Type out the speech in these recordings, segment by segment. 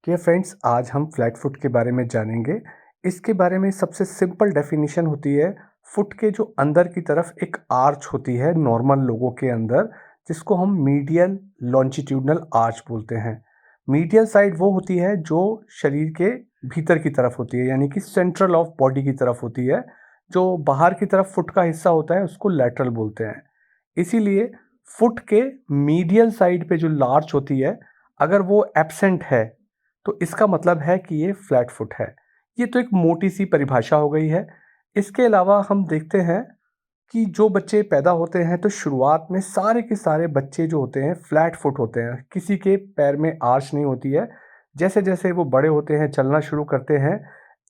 Dear friends, आज हम flat foot के बारे में जानेंगे। इसके बारे में सबसे सिंपल डेफिनेशन होती है, फुट के जो अंदर की तरफ एक आर्च होती है नॉर्मल लोगों के अंदर, जिसको हम मीडियल लॉन्जिट्यूडनल आर्च बोलते हैं। मीडियल साइड वो होती है जो शरीर के भीतर की तरफ होती है, यानी कि सेंट्रल ऑफ बॉडी की तरफ होती है। जो बाहर की तरफ फुट का हिस्सा होता है उसको लैटरल बोलते हैं। इसीलिए फुट के मीडियल साइड पे जो लार्च होती है, अगर वो एब्सेंट है तो इसका मतलब है कि ये फ्लैट फुट है। ये तो एक मोटी सी परिभाषा हो गई है। इसके अलावा हम देखते हैं कि जो बच्चे पैदा होते हैं तो शुरुआत में सारे के सारे बच्चे जो होते हैं फ्लैट फुट होते हैं, किसी के पैर में आर्च नहीं होती है। जैसे जैसे वो बड़े होते हैं, चलना शुरू करते हैं,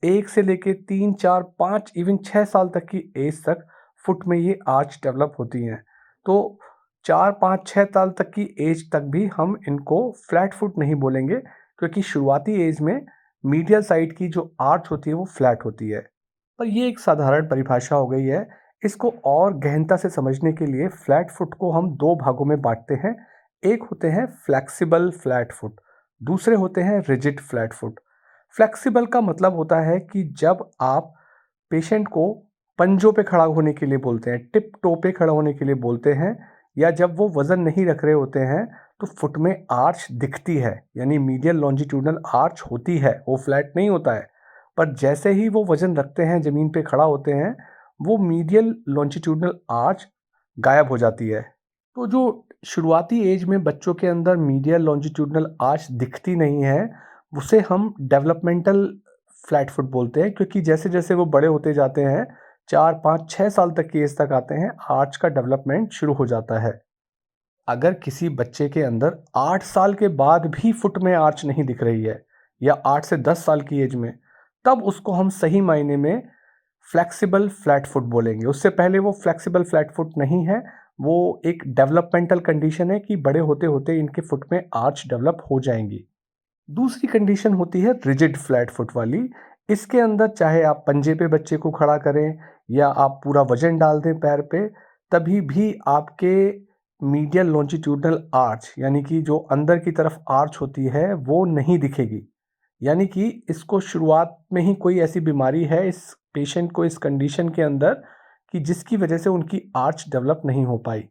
1 से लेके 3 4 5 इवन 6 साल तक की एज तक फुट में ये आर्च डेवलप होती हैं। तो 4 5 6 साल तक की एज तक भी हम इनको फ्लैट फुट नहीं बोलेंगे, क्योंकि शुरुआती एज में मीडियल साइड की जो आर्च होती है वो फ्लैट होती है। पर ये एक साधारण परिभाषा हो गई है। इसको और गहनता से समझने के लिए फ्लैट फुट को हम 2 भागों में बांटते हैं। एक होते हैं फ्लेक्सिबल फ्लैट फुट, दूसरे होते हैं रिजिड फ्लैट फुट। फ्लेक्सिबल का मतलब होता है कि जब आप पेशेंट को पंजों पे खड़ा होने के लिए बोलते हैं, टिप टो पे खड़ा होने के लिए बोलते हैं, या जब वो वज़न नहीं रख रहे होते हैं तो फुट में आर्च दिखती है, यानी मीडियल लॉन्जिट्यूडनल आर्च होती है, वो फ्लैट नहीं होता है। पर जैसे ही वो वज़न रखते हैं, ज़मीन पे खड़ा होते हैं, वो मीडियल लॉन्जिट्यूडनल आर्च गायब हो जाती है। तो जो शुरुआती एज में बच्चों के अंदर मीडियल लॉन्जिट्यूडनल आर्च दिखती नहीं है, उसे हम डेवलपमेंटल फ्लैट फुट बोलते हैं, क्योंकि जैसे जैसे वो बड़े होते जाते हैं, 4 5 6 साल तक की एज तक आते हैं, आर्च का डेवलपमेंट शुरू हो जाता है। अगर किसी बच्चे के अंदर 8 साल के बाद भी फुट में आर्च नहीं दिख रही है, या 8 से 10 साल की एज में, तब उसको हम सही मायने में फ्लेक्सिबल फ्लैट फुट बोलेंगे। उससे पहले वो फ्लेक्सिबल फ्लैट फुट नहीं है, वो एक डेवलपमेंटल कंडीशन है कि बड़े होते होते इनके फुट में आर्च डेवलप हो जाएंगी। दूसरी कंडीशन होती है रिजिड फ्लैट फुट वाली। इसके अंदर चाहे आप पंजे पे बच्चे को खड़ा करें या आप पूरा वजन डाल दें पैर पे, तभी भी आपके मीडियल लॉन्जिट्यूडनल आर्च, यानी कि जो अंदर की तरफ आर्च होती है, वो नहीं दिखेगी। यानी कि इसको शुरुआत में ही कोई ऐसी बीमारी है इस पेशेंट को, इस कंडीशन के अंदर, कि जिसकी वजह से उनकी आर्च डेवलप नहीं हो पाई।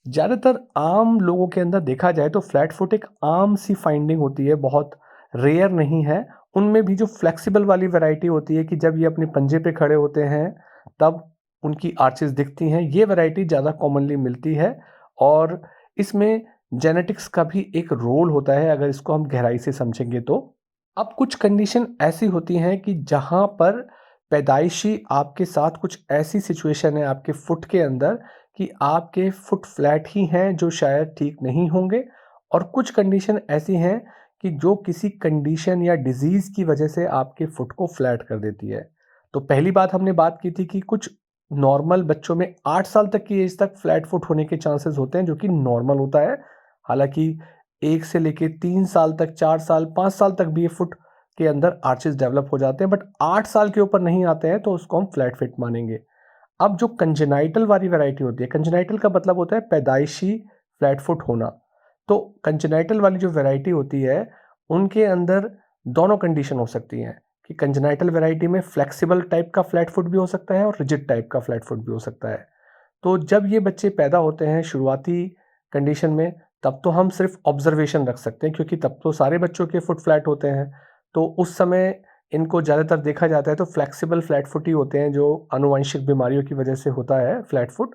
ज़्यादातर आम लोगों के अंदर देखा जाए तो फ्लैट फुट एक आम सी फाइंडिंग होती है, बहुत रेयर नहीं है। उनमें भी जो फ्लेक्सिबल वाली वैरायटी होती है कि जब ये अपने पंजे पे खड़े होते हैं तब उनकी आर्चेस दिखती हैं, ये वैरायटी ज़्यादा कॉमनली मिलती है। और इसमें जेनेटिक्स का भी एक रोल होता है, अगर इसको हम गहराई से समझेंगे तो। अब कुछ कंडीशन ऐसी होती हैं कि जहाँ पर पैदाइशी आपके साथ कुछ ऐसी सिचुएशन है आपके फुट के अंदर कि आपके फुट फ्लैट ही हैं, जो शायद ठीक नहीं होंगे। और कुछ कंडीशन ऐसी हैं कि जो किसी कंडीशन या डिजीज़ की वजह से आपके फुट को फ्लैट कर देती है। तो पहली बात हमने बात की थी कि कुछ नॉर्मल बच्चों में 8 साल तक की एज तक फ्लैट फुट होने के चांसेस होते हैं, जो कि नॉर्मल होता है। हालाँकि 1 से लेके 3 साल तक, 4 साल, 5 साल तक भी ये फुट के अंदर आर्चेज़ डेवलप हो जाते हैं, बट 8 साल के ऊपर नहीं आते हैं तो उसको हम फ्लैट फिट मानेंगे। अब जो कंजेनाइटल वाली वैरायटी होती है, कंजेनाइटल का मतलब होता है पैदाइशी फ्लैट फुट होना। तो कंजेनाइटल वाली जो वैरायटी होती है, उनके अंदर दोनों कंडीशन हो सकती हैं कि कंजेनाइटल वैरायटी में फ्लेक्सिबल टाइप का फ्लैट फुट भी हो सकता है और रिजिड टाइप का फ्लैट फुट भी हो सकता है। तो जब ये बच्चे पैदा होते हैं शुरुआती कंडीशन में, तब तो हम सिर्फ ऑब्जर्वेशन रख सकते हैं, क्योंकि तब तो सारे बच्चों के फुट फ्लैट होते हैं। तो उस समय इनको ज़्यादातर देखा जाता है तो फ्लेक्सिबल फ्लैट फुट ही होते हैं, जो आनुवंशिक बीमारियों की वजह से होता है फ्लैट फुट।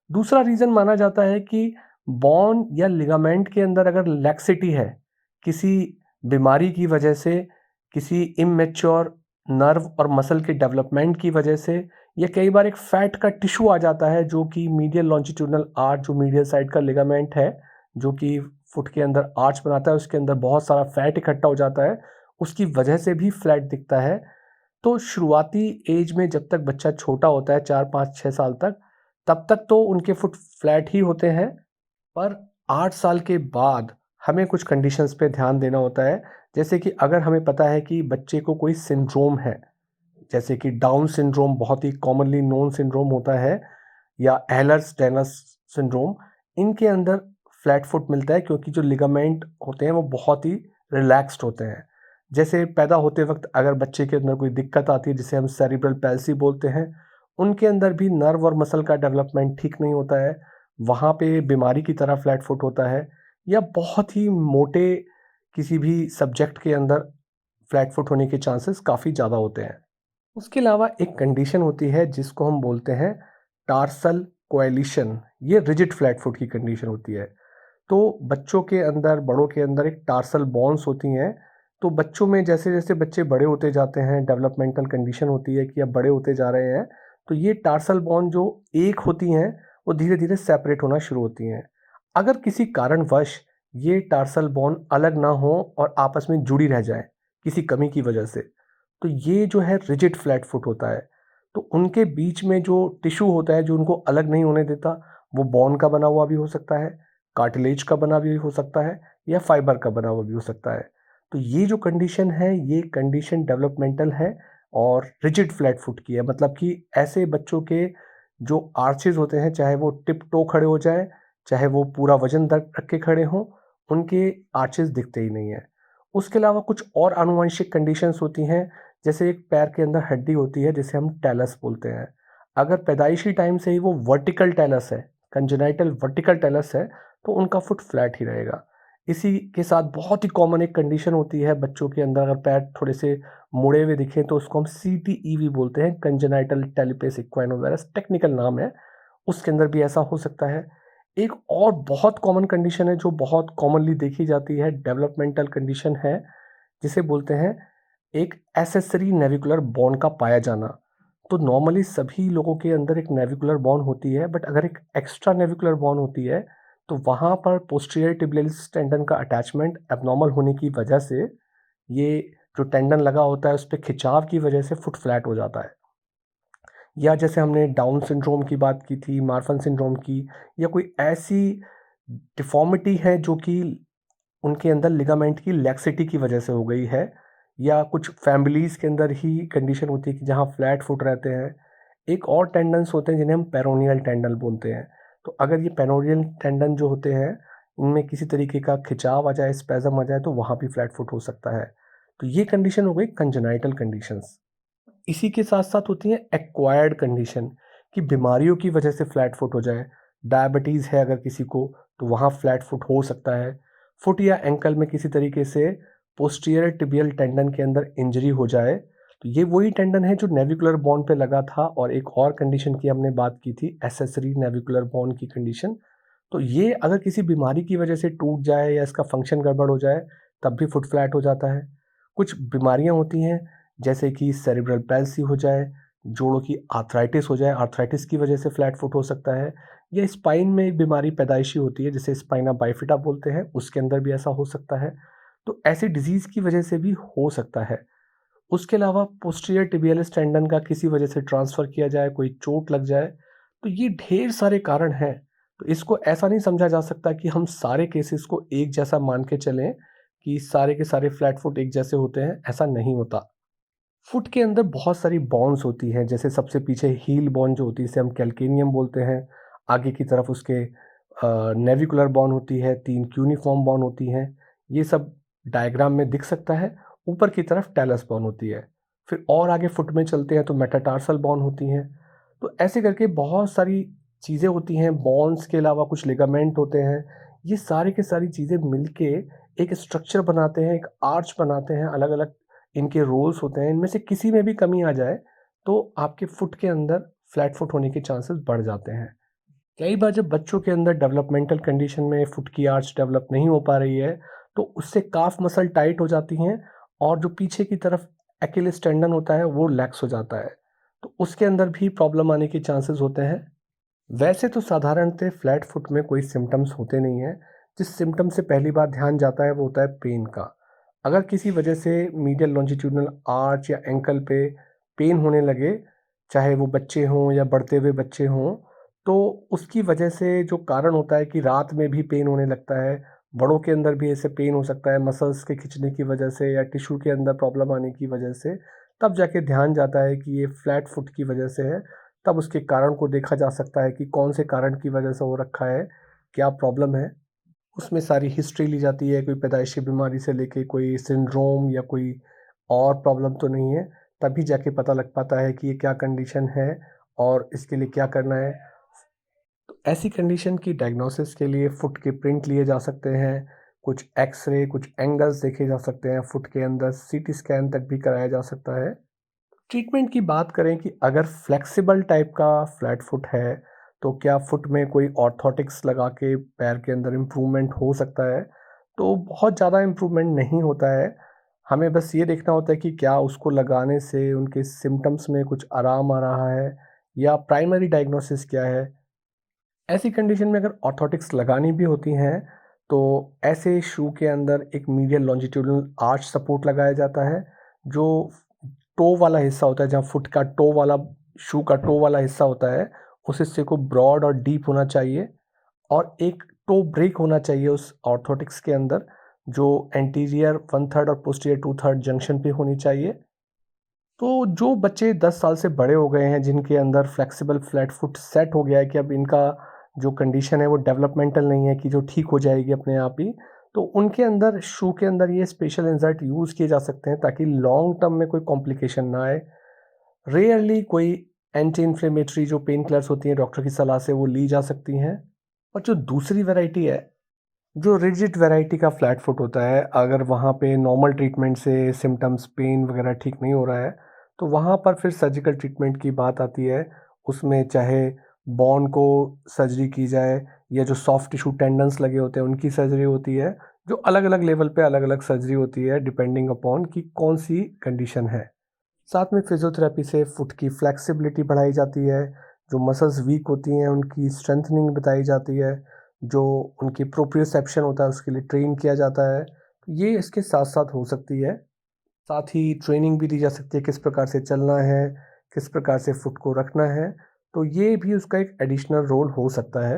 दूसरा रीज़न माना जाता है कि बोन या लिगामेंट के अंदर अगर लैक्सिटी है, किसी बीमारी की वजह से, किसी इमैच्योर नर्व और मसल के डेवलपमेंट की वजह से, या कई बार एक फैट का टिश्यू आ जाता है जो कि मीडियल लॉन्जिट्यूडनल आर्च, जो मीडियल साइड का लिगामेंट है, जो कि फुट के अंदर आर्च बनाता है, उसके अंदर बहुत सारा फैट इकट्ठा हो जाता है, उसकी वजह से भी फ्लैट दिखता है। तो शुरुआती एज में जब तक बच्चा छोटा होता है, 4 5 6 साल तक, तब तक तो उनके फुट फ्लैट ही होते हैं। पर 8 साल के बाद हमें कुछ कंडीशंस पे ध्यान देना होता है। जैसे कि अगर हमें पता है कि बच्चे को कोई सिंड्रोम है, जैसे कि डाउन सिंड्रोम बहुत ही कॉमनली नोन सिंड्रोम होता है, या एhlers-Danlos सिंड्रोम, इनके अंदर फ्लैट फुट मिलता है, क्योंकि जो लिगामेंट होते हैं वो बहुत ही रिलैक्स्ड होते हैं। जैसे पैदा होते वक्त अगर बच्चे के अंदर कोई दिक्कत आती है जिसे हम सेरिब्रल पैल्सी बोलते हैं, उनके अंदर भी नर्व और मसल का डेवलपमेंट ठीक नहीं होता है, वहाँ पे बीमारी की तरह फ्लैट फुट होता है, या बहुत ही मोटे किसी भी सब्जेक्ट के अंदर फ्लैट फुट होने के चांसेस काफ़ी ज़्यादा होते हैं। उसके अलावा एक कंडीशन होती है जिसको हम बोलते हैं टार्सल कोएलिशन। ये रिजिड फ्लैट फुट की कंडीशन होती है। तो बच्चों के अंदर, बड़ों के अंदर एक टार्सल बॉन्स होती हैं। तो बच्चों में जैसे-जैसे बच्चे बड़े होते जाते हैं, डेवलपमेंटल कंडीशन होती है कि अब बड़े होते जा रहे हैं, तो ये टार्सल बॉन्ड जो एक होती हैं, वो धीरे-धीरे सेपरेट होना शुरू होती हैं। अगर किसी कारणवश ये टार्सल बॉन्ड अलग ना हो और आपस में जुड़ी रह जाएँ, किसी कमी की वजह से, तो ये जो है रिजिड फ्लैट फुट होता है। तो उनके बीच में जो टिश्यू होता है, जो उनको अलग नहीं होने देता, वो बोन का बना हुआ भी हो सकता है, कार्टिलेज का बना भी हो सकता है, या फाइबर का बना हुआ भी हो सकता है। तो ये जो कंडीशन है, ये कंडीशन डेवलपमेंटल है और रिजिड फ्लैट फुट की है। मतलब कि ऐसे बच्चों के जो आर्चेज़ होते हैं, चाहे वो टिप टो खड़े हो जाएँ, चाहे वो पूरा वज़न रख के खड़े हों, उनके आर्चेज़ दिखते ही नहीं हैं। उसके अलावा कुछ और आनुवंशिक कंडीशंस होती हैं, जैसे एक पैर के अंदर हड्डी होती है जिसे हम टेलस बोलते हैं। अगर पैदाइशी टाइम से ही वो वर्टिकल टेलस है, कंजेनाइटल वर्टिकल टेलस है, तो उनका फुट फ्लैट ही रहेगा। इसी के साथ बहुत ही कॉमन एक कंडीशन होती है बच्चों के अंदर, अगर पैर थोड़े से मुड़े हुए दिखें तो उसको हम सीटीईवी बोलते हैं, कंजेनाइटल टेलिपेस इक्वाइनोवायरस टेक्निकल नाम है, उसके अंदर भी ऐसा हो सकता है। एक और बहुत कॉमन कंडीशन है जो बहुत कॉमनली देखी जाती है, डेवलपमेंटल कंडीशन है, जिसे बोलते हैं एक एसेसरी नेविकुलर बोन का पाया जाना। तो नॉर्मली सभी लोगों के अंदर एक नेविकुलर बोन होती है, बट अगर एक एक्स्ट्रा नेविकुलर बोन होती है, तो वहाँ पर पोस्टीरियर tibialis टेंडन का अटैचमेंट एब्नॉर्मल होने की वजह से, ये जो टेंडन लगा होता है उस पे खिंचाव की वजह से फुट फ्लैट हो जाता है। या जैसे हमने डाउन सिंड्रोम की बात की थी, मार्फन सिंड्रोम की, या कोई ऐसी डिफ़ॉर्मिटी है जो कि उनके अंदर लिगामेंट की लैक्सिटी की वजह से हो गई है, या कुछ फैमिलीज़ के अंदर ही कंडीशन होती है कि जहाँ फ्लैट फुट रहते हैं। एक और टेंडन्स होते हैं जिन्हें हम पेरोनियल टेंडन बोलते हैं। तो अगर ये पेरोनियल टेंडन जो होते हैं, इनमें किसी तरीके का खिंचाव आ जाए, स्पैज़म आ जाए, तो वहाँ भी फ्लैट फुट हो सकता है। तो ये कंडीशन हो गई कंजेनाइटल कंडीशंस। इसी के साथ-साथ होती हैं एक्वायर्ड कंडीशन, कि बीमारियों की वजह से फ्लैट फुट हो जाए। डायबिटीज़ है अगर किसी को, तो वहाँ फ्लैट फुट हो सकता है। फुट या एंकल में किसी तरीके से पोस्टीरियर टिबियल टेंडन के अंदर इंजरी हो जाए, तो ये वही टेंडन है जो नेविकुलर बोन पे लगा था। और एक और कंडीशन की हमने बात की थी, एक्सेसरी नेविकुलर बोन की कंडीशन। तो ये अगर किसी बीमारी की वजह से टूट जाए या इसका फंक्शन गड़बड़ हो जाए, तब भी फुट फ्लैट हो जाता है। कुछ बीमारियाँ होती हैं, जैसे कि सेरिब्रल पैल्सी हो जाए, जोड़ों की आर्थराइटिस हो जाए, आर्थराइटिस की वजह से फ्लैट फुट हो सकता है, या स्पाइन में एक बीमारी पैदाइशी होती है जिसे स्पाइना बाइफिटा बोलते हैं, उसके अंदर भी ऐसा हो सकता है। तो ऐसी डिज़ीज़ की वजह से भी हो सकता है। उसके अलावा पोस्टीरियर टिबियालिस टेंडन का किसी वजह से ट्रांसफ़र किया जाए, कोई चोट लग जाए, तो ये ढेर सारे कारण हैं। तो इसको ऐसा नहीं समझा जा सकता कि हम सारे केसेस को एक जैसा मान के चलें, कि सारे के सारे फ्लैट फुट एक जैसे होते हैं, ऐसा नहीं होता। फुट के अंदर बहुत सारी बॉन्स होती हैं, जैसे सबसे पीछे हील बॉन जो होती है, इसे हम कैल्केनियम बोलते हैं। आगे की तरफ उसके नेविकुलर बॉन होती है, 3 क्यूनिफॉर्म बॉन होती हैं। ये सब डायग्राम में दिख सकता है। ऊपर की तरफ टेलस बॉन होती है। फिर और आगे फुट में चलते हैं तो मेटाटार्सल बॉन होती हैं। तो ऐसे करके बहुत सारी चीज़ें होती हैं। बॉन्स के अलावा कुछ लिगामेंट होते हैं। ये सारी की सारी चीज़ें मिलके एक स्ट्रक्चर बनाते हैं, एक आर्च बनाते हैं। अलग-अलग इनके रोल्स होते हैं, इनमें से किसी में भी कमी आ जाए, तो आपके फुट के अंदर फ्लैट फुट होने के चांसेस बढ़ जाते हैं। कई बार जब बच्चों के अंदर डेवलपमेंटल कंडीशन में फुट की आर्च डेवलप नहीं हो पा रही है, तो उससे काफ मसल टाइट हो जाती हैं, और जो पीछे की तरफ अकिलिस टेंडन होता है वो लैक्स हो जाता है। तो उसके अंदर भी प्रॉब्लम आने के चांसेस होते हैं। वैसे तो साधारणतः फ्लैट फुट में कोई सिम्टम्स होते नहीं हैं। जिस सिम्टम से पहली बार ध्यान जाता है वो होता है पेन का। अगर किसी वजह से मीडियल लॉन्जिट्यूडिनल आर्च या एंकल पे पेन होने लगे, चाहे वो बच्चे हों या बढ़ते हुए बच्चे हों, तो उसकी वजह से जो कारण होता है कि रात में भी पेन होने लगता है। बड़ों के अंदर भी ऐसे पेन हो सकता है मसल्स के खिंचने की वजह से या टिश्यू के अंदर प्रॉब्लम आने की वजह से। तब जाके ध्यान जाता है कि ये फ्लैट फुट की वजह से है। तब उसके कारण को देखा जा सकता है कि कौन से कारण की वजह से हो रखा है, क्या प्रॉब्लम है। उसमें सारी हिस्ट्री ली जाती है, कोई पैदाइशी बीमारी से लेके कोई सिंड्रोम या कोई और प्रॉब्लम तो नहीं है, तभी जाके पता लग पाता है कि ये क्या कंडीशन है और इसके लिए क्या करना है। तो ऐसी कंडीशन की डायग्नोसिस के लिए फुट के प्रिंट लिए जा सकते हैं, कुछ एक्स-रे, कुछ एंगल्स देखे जा सकते हैं, फुट के अंदर सीटी स्कैन तक भी कराया जा सकता है। ट्रीटमेंट की बात करें कि अगर फ्लेक्सिबल टाइप का फ्लैट फुट है, तो क्या फुट में कोई ऑर्थोटिक्स लगा के पैर के अंदर इम्प्रूवमेंट हो सकता है? तो बहुत ज़्यादा इम्प्रूवमेंट नहीं होता है। हमें बस ये देखना होता है कि क्या उसको लगाने से उनके सिम्पटम्स में कुछ आराम आ रहा है या प्राइमरी डायग्नोसिस क्या है? ऐसी कंडीशन में अगर ऑर्थोटिक्स लगानी भी होती हैं, तो ऐसे शू के अंदर एक मीडियल लॉन्जिट्यूडिनल आर्च सपोर्ट लगाया जाता है, जो टो वाला हिस्सा होता है, जहाँ फुट का टो वाला शू का टो वाला हिस्सा होता है, उस हिस्से को ब्रॉड और डीप होना चाहिए और एक टो ब्रेक होना चाहिए उस ऑर्थोटिक्स के अंदर, जो एंटीरियर 1/3 और पोस्टीरियर 2/3 जंक्शन पे होनी चाहिए। तो जो बच्चे 10 साल से बड़े हो गए हैं, जिनके अंदर फ्लेक्सिबल फ्लैट फुट सेट हो गया है कि अब इनका जो कंडीशन है वो डेवलपमेंटल नहीं है कि जो ठीक हो जाएगी अपने आप ही, तो उनके अंदर शू के अंदर ये स्पेशल इंसर्ट यूज़ किए जा सकते हैं ताकि लॉन्ग टर्म में कोई कॉम्प्लिकेशन ना आए। रेयरली कोई एंटी इन्फ्लेमेटरी जो पेन किलर्स होती हैं डॉक्टर की सलाह से वो ली जा सकती हैं। और जो दूसरी वैरायटी है, जो रिजिड वैरायटी का फ्लैट फुट होता है, अगर वहाँ पे नॉर्मल ट्रीटमेंट से सिम्पटम्स पेन वगैरह ठीक नहीं हो रहा है, तो वहाँ पर फिर सर्जिकल ट्रीटमेंट की बात आती है। उसमें चाहे बोन को सर्जरी की जाए या जो सॉफ्ट टिश्यू टेंडन्स लगे होते हैं उनकी सर्जरी होती है, जो अलग-अलग लेवल पे अलग-अलग सर्जरी होती है डिपेंडिंग अपॉन कि कौन-सी कंडीशन है। साथ में फिजियोथेरेपी से फुट की फ्लेक्सिबिलिटी बढ़ाई जाती है, जो मसल्स वीक होती हैं उनकी स्ट्रेंथनिंग बताई जाती है, जो उनकी प्रोप्रियोसेप्शन होता है उसके लिए ट्रेन किया जाता है। ये इसके साथ-साथ हो सकती है। साथ ही ट्रेनिंग भी दी जा सकती है किस प्रकार से चलना है, किस प्रकार से फुट को रखना है, तो ये भी उसका एक एडिशनल रोल हो सकता है।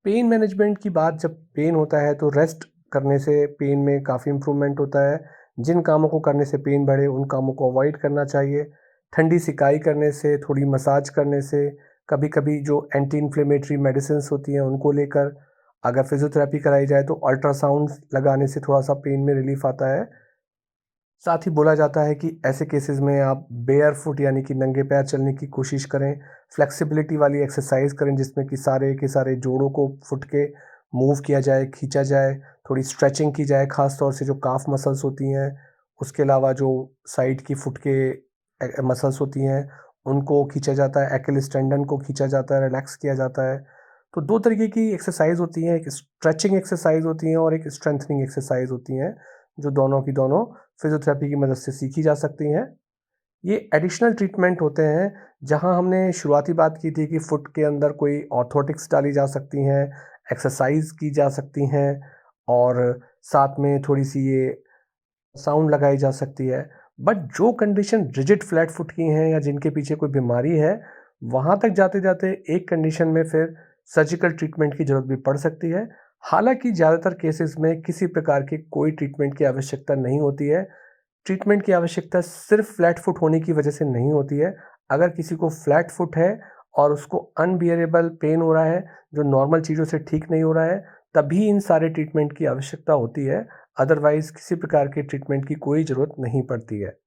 पेन मैनेजमेंट की बात जब पेन होता है तो रेस्ट करने से पेन में काफ़ी इम्प्रूवमेंट होता है। जिन कामों को करने से पेन बढ़े उन कामों को अवॉइड करना चाहिए। ठंडी सिकाई करने से, थोड़ी मसाज करने से, कभी-कभी जो एंटी इन्फ्लेमेटरी मेडिसिन्स होती हैं उनको लेकर, अगर फिज़ियोथेरेपी कराई जाए तो अल्ट्रासाउंड लगाने से थोड़ा-सा पेन में रिलीफ़ आता है। साथ ही बोला जाता है कि ऐसे केसेस में आप बेयर फुट यानी कि नंगे पैर चलने की कोशिश करें, फ्लेक्सिबिलिटी वाली एक्सरसाइज करें जिसमें कि सारे के सारे जोड़ों को फुट के मूव किया जाए, खींचा जाए, थोड़ी स्ट्रेचिंग की जाए, ख़ास तौर से जो काफ मसल्स होती हैं। उसके अलावा जो साइड की फुट के मसल्स होती हैं, उनको खींचा जाता है, एक्किलिस टेंडन को खींचा जाता है, रिलैक्स किया जाता है। तो 2 तरीके की एक्सरसाइज होती हैं, एक स्ट्रेचिंग एक्सरसाइज होती हैं और एक स्ट्रेंथनिंग एक्सरसाइज होती हैं, जो दोनों की दोनों फिज़ियोथेरेपी की मदद से सीखी जा सकती हैं। ये एडिशनल ट्रीटमेंट होते हैं, जहाँ हमने शुरुआती बात की थी कि फुट के अंदर कोई ऑर्थोटिक्स डाली जा सकती हैं, एक्सरसाइज़ की जा सकती हैं और साथ में थोड़ी-सी ये साउंड लगाई जा सकती है। बट जो कंडीशन रिजिड फ्लैट फुट की हैं या जिनके पीछे कोई बीमारी है, वहाँ तक जाते-जाते एक कंडीशन में फिर सर्जिकल ट्रीटमेंट की ज़रूरत भी पड़ सकती है। हालाँकि ज़्यादातर केसेज़ में किसी प्रकार की कोई ट्रीटमेंट की आवश्यकता नहीं होती है। ट्रीटमेंट की आवश्यकता सिर्फ़ फ्लैट फुट होने की वजह से नहीं होती है। अगर किसी को फ्लैट फुट है और उसको अनबियरेबल पेन हो रहा है, जो नॉर्मल चीज़ों से ठीक नहीं हो रहा है, तभी इन सारे ट्रीटमेंट की आवश्यकता होती है। अदरवाइज़ किसी प्रकार के ट्रीटमेंट की कोई ज़रूरत नहीं पड़ती है।